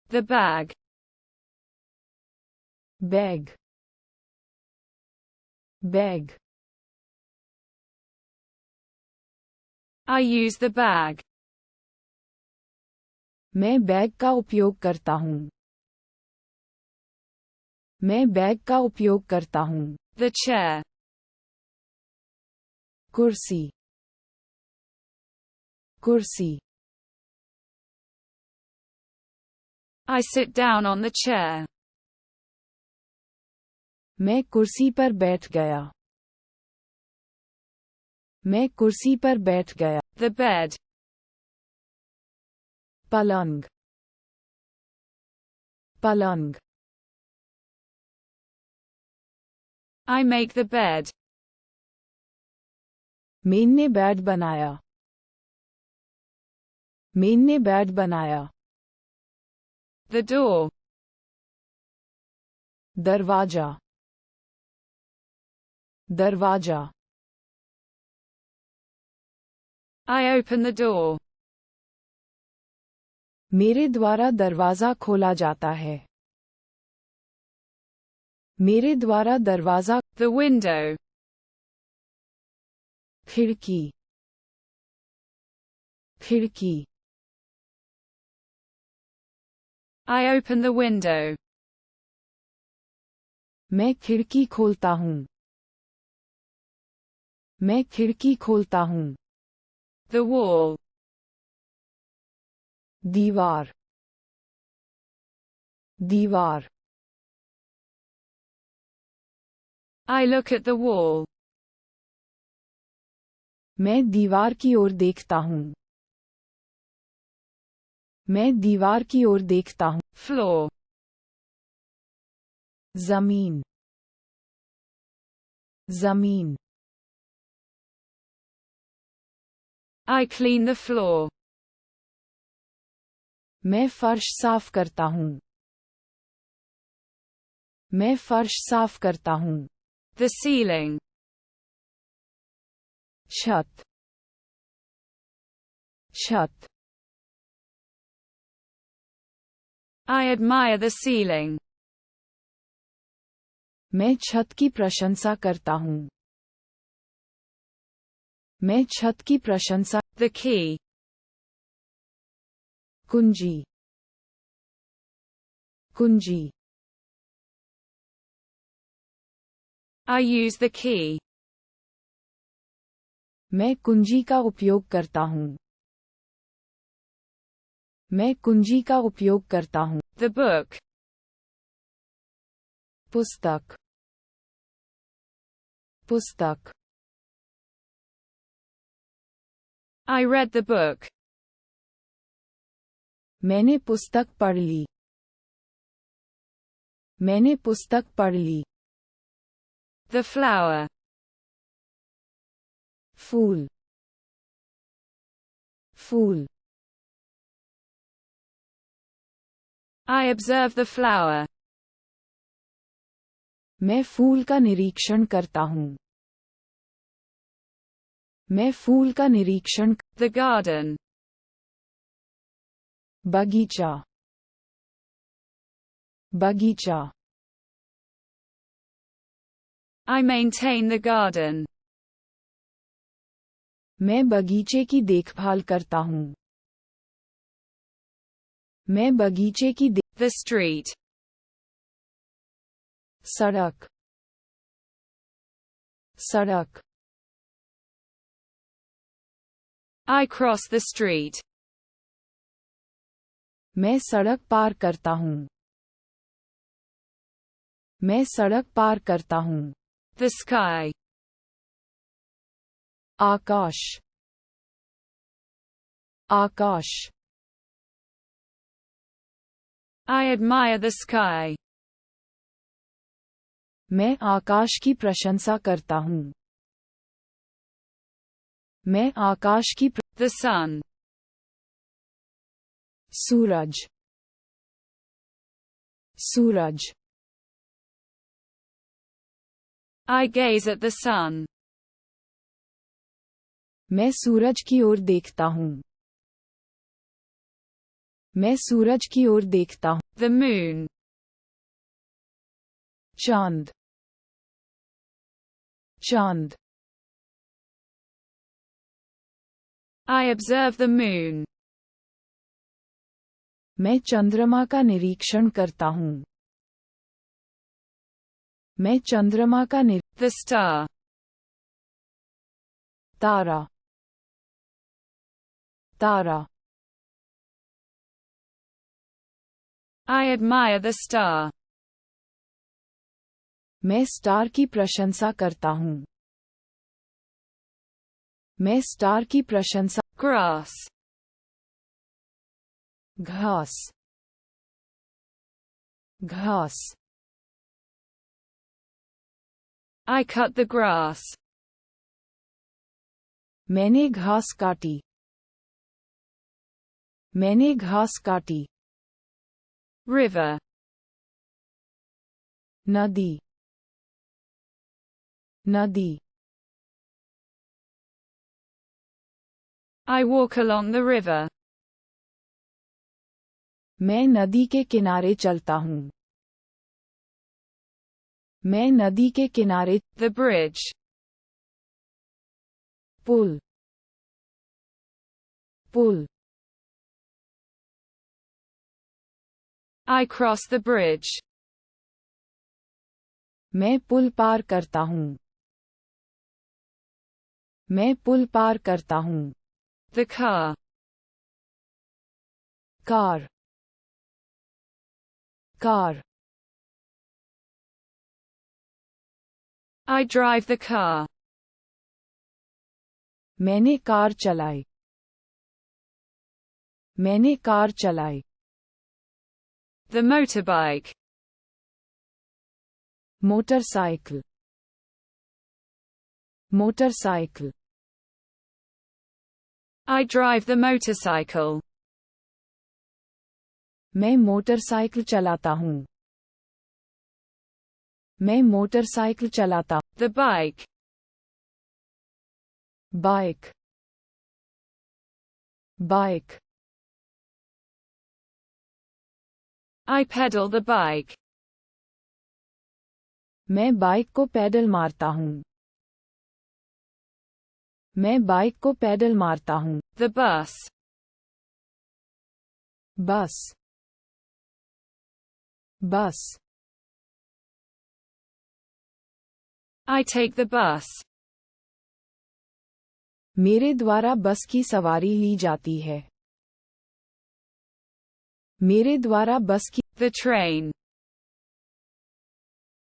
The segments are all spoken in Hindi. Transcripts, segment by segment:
The bag. Bag. Bag. I use the bag. मैं बैग का उपयोग करता हूँ. मैं बैग का उपयोग करता हूँ. The chair. कुर्सी. कुर्सी. I sit down on the chair. मैं कुर्सी पर बैठ गया. मैं कुर्सी पर बैठ गया. The bed. पलंग. पलंग. I make the bed. Main ने बेड बनाया. मेन ने बेड बनाया. The door. दरवाजा. दरवाजा. I open the door. मेरे द्वारा दरवाजा खोला जाता है. मेरे द्वारा दरवाजा. The window. खिड़की. खिड़की. I open the window. मैं खिड़की खोलता हूँ. मैं खिड़की खोलता हूँ. The wall. दीवार. दीवार. I look at the wall. मैं दीवार की ओर देखता हूँ. मैं दीवार की ओर देखता हूँ. Floor. जमीन. जमीन. I clean the floor. मैं फर्श साफ करता हूँ. मैं फर्श साफ करता हूँ. The ceiling. छत. छत. I admire the ceiling. मैं छत की प्रशंसा करता हूँ. मैं छत की प्रशंसा. The key. कुंजी. कुंजी. I use the key. मैं कुंजी का उपयोग करता हूँ. मैं कुंजी का उपयोग करता हूँ. The book. पुस्तक. पुस्तक. I read the book. मैंने पुस्तक पढ़ ली. मैंने पुस्तक पढ़ ली. The flower. Fool. Fool. I observe the flower. मैं फूल का निरीक्षण करता हूँ. मैं फूल का निरीक्षण. The garden. बगीचा. बगीचा. I maintain the garden. मैं बगीचे की देखभाल करता हूँ. मैं बगीचे की The street. सड़क. सड़क. I cross the street. मैं सड़क पार करता हूँ. मैं सड़क पार करता हूँ. The sky. Akash. Akash. I admire the sky. मैं आकाश की प्रशंसा करता हूँ. मैं आकाश की The sun. Suraj. Suraj. I gaze at the sun. मैं सूरज की ओर देखता हूँ. मैं सूरज की ओर देखता हूँ. The moon. चांद. चांद. I observe the moon. मैं चंद्रमा का निरीक्षण करता हूँ. मैं चंद्रमा का The star. Tara. Tara. I admire the star. मैं स्टार की प्रशंसा करता हूँ. मैं स्टार की प्रशंसा. Grass. घास. घास. I cut the grass. मैंने घास काटी. मैंने घास काटी. River. नदी. नदी. I walk along the river. मैं नदी के किनारे चलता हूँ. मैं नदी के किनारे. The bridge. Pull. Pull. I cross the bridge. मैं पुल पार करता हूँ. मैं पुल पार करता हूँ. The car. Car. Car. I drive the car. मैंने कार चलाई. मैंने कार चलाई. The motorbike. Motorcycle. Motorcycle. I drive the motorcycle. मैं मोटरसाइकिल चलाता हूँ. मैं मोटरसाइकिल चलाता. The bike. Bike. Bike. I pedal the bike. मैं बाइक को पैडल मारता हूँ. मैं बाइक को पैडल मारता हूँ. The bus. बस. बस. I take the bus. मेरे द्वारा बस की सवारी ली जाती है. मेरे द्वारा बस की. The train.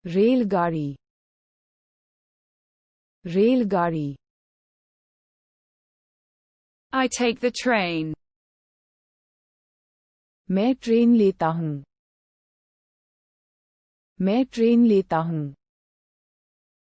रेलगाड़ी. रेलगाड़ी. I take the train. मैं ट्रेन लेता हूँ. मैं ट्रेन लेता हूँ.